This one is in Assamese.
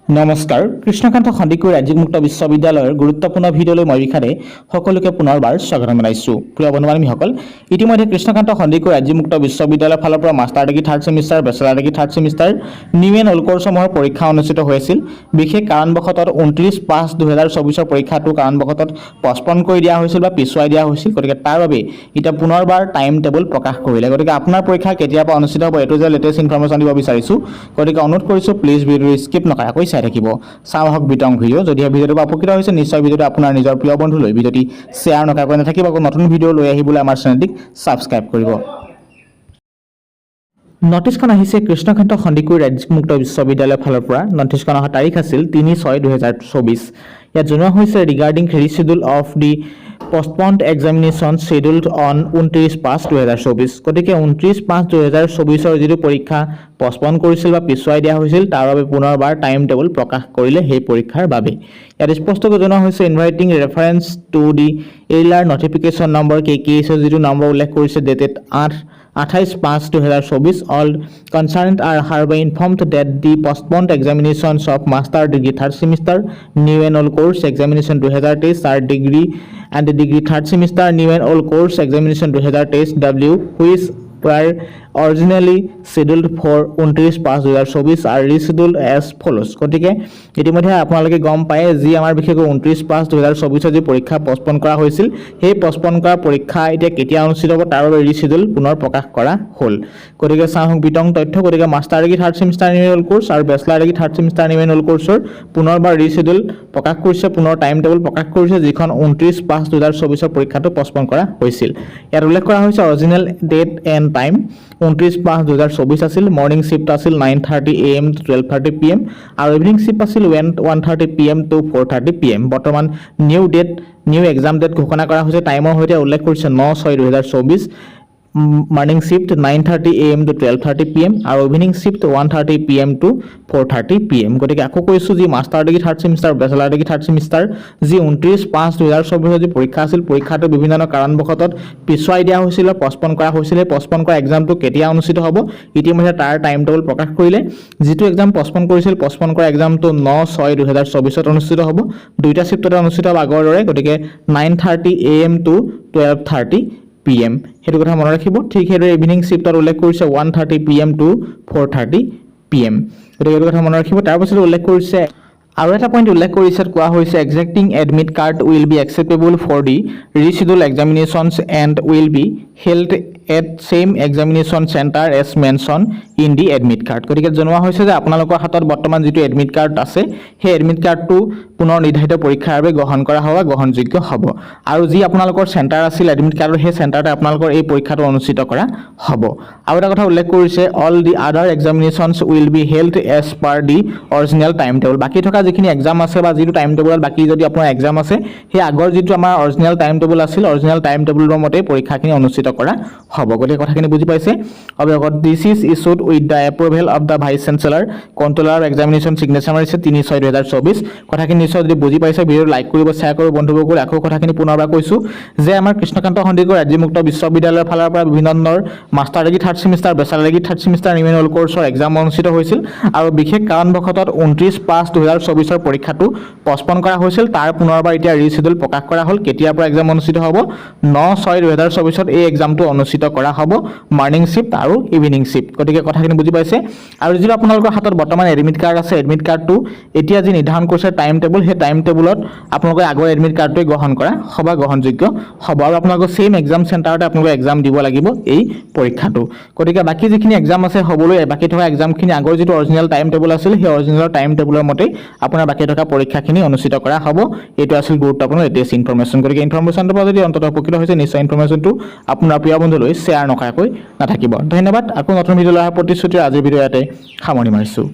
নমস্কাৰ কৃষ্ণকান্ত সন্দিকৈ ৰাজ্যিক মুক্ত বিশ্ববিদ্যালয়ৰ গুৰুত্বপূৰ্ণ ভিডিঅ'লৈ মই বিখাৰে সকলোকে পুনৰবাৰ স্বাগতম জনাইছোঁ। প্ৰিয় বন্ধু-বান্ধৱীসকল, ইতিমধ্যে কৃষ্ণকান্ত সন্দিকৈ ৰাজ্যিক মুক্ত বিশ্ববিদ্যালয়ৰ ফালৰ পৰা master degree third semester, bachelor degree third semester, new and old কোৰ্ছসমূহৰ পৰীক্ষা অনুষ্ঠিত হৈছিল। বিশেষ কাৰণবশতঃ 29/5/2024 পৰীক্ষাটো কাৰণবশতঃ পষ্টপন কৰি দিয়া হৈছিল বা পিছুৱাই দিয়া হৈছিল। গতিকে তাৰ বাবে এতিয়া পুনৰবাৰ টাইম টেবুল প্ৰকাশ কৰিলে। গতিকে আপোনাৰ পৰীক্ষা কেতিয়াৰ পৰা অনুষ্ঠিত হ'ব এইটো যে লেটেষ্ট ইনফৰমেশ্যন দিব বিচাৰিছোঁ। গতিকে অনুৰোধ কৰিছোঁ প্লিজ ভিডিঅ'টো স্কিপ নকৰাকৈ চাই থাকিব। চাওঁ আহক বিতং ভিডিঅ'। যদি ভিডিঅ'টো উপকৃত হৈছে নিশ্চয় ভিডিঅ'টো আপোনাৰ নিজৰ প্ৰিয় বন্ধুলৈ ভিডিঅ'টি শ্বেয়াৰ নকৰাকৈ নাথাকিব। আকৌ নতুন ভিডিঅ' লৈ আহিবলৈ আমাৰ চেনেলটিক ছাবস্ক্ৰাইব কৰিব। নটিছখন আহিছে কৃষ্ণকান্ত সন্দিকৈ ৰাজ্যিক মুক্ত বিশ্ববিদ্যালয়ৰ ফালৰ পৰা। নটিছখন অহা তাৰিখ আছিল 3/6/2024। ইয়াত জনোৱা হৈছে regarding reschedule of the postponed examination scheduled on 29/5/2024। গতিকে 29/5/2024 যিটো পৰীক্ষা পষ্টপন কৰিছিল বা পিছুৱাই দিয়া হৈছিল তাৰ বাবে পুনৰবাৰ টাইম টেবুল প্ৰকাশ কৰিলে সেই পৰীক্ষাৰ বাবে। ইয়াত স্পষ্টকৈ জনোৱা হৈছে ইনভাইটিং ৰেফাৰেন্স টু দি এৰিয়াৰ নটিফিকেশ্যন নম্বৰ KKS যিটো নম্বৰ উল্লেখ কৰিছে dated 28/5/2024 all concerned are hereby informed that the postponed examinations of master degree third semester new and old course examination 2023 third degree and the degree third semester new and old course examination 2023 W which were originally scheduled for 29/5/2024 are rescheduled as follows। গতিকে ইতিমধ্যে আপোনালোকে গম পায় যি আমাৰ বিশেষকৈ 29/5/2024 যি পৰীক্ষা পষ্টপন কৰা হৈছিল সেই পষ্টপন কৰা পৰীক্ষা এতিয়া কেতিয়া অনুষ্ঠিত হ'ব তাৰ বাবে ৰিচিডিউল পুনৰ প্ৰকাশ কৰা হ'ল। গতিকে চাওঁ বিতং তথ্য। গতিকে master degree third semester new and old course আৰু bachelor degree third semester new and old কোৰ্ছৰ পুনৰবাৰ ৰিচিডিউল প্ৰকাশ কৰিছে, পুনৰ টাইম টেবুল প্ৰকাশ কৰিছে, যিখন 29/5/2024 পৰীক্ষাটো পষ্টপন কৰা হৈছিল। ইয়াত উল্লেখ কৰা হৈছে অৰিজিনেল ডেট এণ্ড টাইম 29/5/2024 আছিল। মৰ্নিং শিফ্ট আছিল 9:30 AM to 12:30 PM আৰু ইভিনিং শিফ্ট আছিল 1:30 PM to 4:30 PM। বৰ্তমান নিউ এক্সাম ডেট ঘোষণা কৰা হৈছে। টাইমৰ সৈতে উল্লেখ কৰিছে 9/6/2024। Morning shift 9:30 AM to 12:30 PM আৰু evening shift 1:30 PM to 4:30 PM। গতিকে আকৌ কৈছোঁ যি master degree third semester, bachelor degree third semester যি 29/5/2024 যি পৰীক্ষা আছিল পৰীক্ষাটো বিভিন্ন কাৰণবশতঃ পিছুৱাই দিয়া হৈছিল, পষ্টপন কৰা হৈছিল। পষ্টপন কৰা এক্সামটো কেতিয়া অনুষ্ঠিত হ'ব ইতিমধ্যে তাৰ টাইম টেবুল প্ৰকাশ কৰিলে। যিটো এক্সাম পষ্টপন কৰিছিল পষ্টপন কৰা এক্সামটো 9/6/2024 অনুষ্ঠিত হ'ব। দুইটা শিফ্টতে অনুষ্ঠিত হ'ব আগৰ দৰে। গতিকে 9:30 AM to 12:30 PM সেইটো কথা মনত ৰাখিব। ঠিক সেইদৰে ইভিনিং শিফ্টত উল্লেখ কৰিছে 1:30 PM to 4:30 PM। গতিকে এইটো কথা মনত ৰাখিব। তাৰপাছত উল্লেখ কৰিছে আৰু এটা পইণ্ট উল্লেখ কৰিছে, কোৱা হৈছে existing admit card will be acceptable for the reschedule examinations and will be held at same examination centre as mention in the admit card. গতিকে জনোৱা হৈছে যে আপোনালোকৰ হাতত বৰ্তমান যিটো এডমিট কাৰ্ড আছে সেই এডমিট কাৰ্ডটো পুনৰ নিৰ্ধাৰিত পৰীক্ষাৰ বাবে গ্ৰহণ কৰা হ'ব, গ্ৰহণযোগ্য হ'ব। আৰু যি আপোনালোকৰ চেণ্টাৰ আছিল এডমিট কাৰ্ডৰ সেই চেণ্টাৰতে আপোনালোকৰ এই পৰীক্ষাটো অনুষ্ঠিত কৰা হ'ব। আৰু এটা কথা উল্লেখ কৰিছে all the other examinations will be held as per the original time table. বাকী থকা যিখিনি এক্সাম আছে বা যিটো টাইম টেবুলত বাকী যদি আপোনাৰ এক্সাম আছে সেই আগৰ যিটো আমাৰ অৰিজিনেল টাইম টেবুল আছিল অৰিজিনেল টাইম টেবুলৰ মতে পৰীক্ষাখিনি অনুষ্ঠিত কৰা হ'ব। গতিকে কথাখিনি বুজি পাইছে। অৱগত this is ইছুড with the approval of the vice chancellor controller examination signature মাৰিছে 3/6/2024। কথাখিনি নিশ্চয় যদি বুজি পাইছে ভিডিঅ'টো লাইক কৰিব, শ্বেয়াৰ কৰিব বন্ধুবৰ্গলৈ। আকৌ কথাখিনি পুনৰবাৰ কৈছোঁ যে আমাৰ কৃষ্ণকান্ত সন্দিকৈ ৰাজ্যিক মুক্ত বিশ্ববিদ্যালয়ৰ ফালৰ পৰা বিভিন্ন ধৰণৰ master degree third semester, bachelor degree third semester new and old কোৰ্ছৰ এক্সাম অনুষ্ঠিত হৈছিল আৰু বিশেষ কাৰণবশতঃ 29/5/2024 পৰীক্ষাটো পষ্টপন কৰা হৈছিল। তাৰ পুনৰবাৰ এতিয়া ৰিচিডিউল প্ৰকাশ কৰা হ'ল। কেতিয়াৰ পৰা এক্সাম অনুষ্ঠিত হ'ব 9/6/2024 এই এক্সামটো অনুষ্ঠিত কৰা হ'ব, মৰ্নিং শিফ্ট আৰু ইভিনিং শিফ্ট। গতিকে কথাখিনি বুজি পাইছে। আৰু যিটো আপোনালোকৰ হাতত বৰ্তমান এডমিট কাৰ্ড আছে এডমিট কাৰ্ডটো এতিয়া যি নিৰ্ধাৰণ কৰিছে টাইম টেবুল সেই টাইম টেবুলত আপোনালোকে আগৰ এডমিট কাৰ্ডটোৱে গ্ৰহণ কৰা হ'ব, গ্ৰহণযোগ্য হ'ব। আৰু আপোনালোকৰ ছেইম এক্সাম চেণ্টাৰতে আপোনালোকে এক্সাম দিব লাগিব এই পৰীক্ষাটো। গতিকে বাকী যিখিনি এক্সাম আছে হ'বলৈ বাকী থকা এক্সামখিনি আগৰ যিটো অৰিজিনেল টাইম টেবুল আছিল সেই অৰিজিনেল টাইম টেবুলৰ মতেই আপোনাৰ বাকী থকা পৰীক্ষাখিনি অনুষ্ঠিত কৰা হ'ব। এইটো আছিল গুৰুত্বপূৰ্ণ লেটেষ্ট ইনফৰমেশ্যন। গতিকে ইনফৰমেশ্যনটোৰ পৰা যদি অন্ততঃ উপকৃত হৈছে নিশ্চয় ইনফৰমেশ্যনটো আপোনাৰ প্ৰিয় বন্ধুলৈ শ্বেয়াৰ নকৰাকৈ নাথাকিব। ধন্যবাদ। আকৌ নতুন ভিডিঅ' অহাৰ প্ৰতিশ্ৰুতিৰে আজিৰ ভিডিঅ' ইয়াতে সামৰণি মাৰিছোঁ।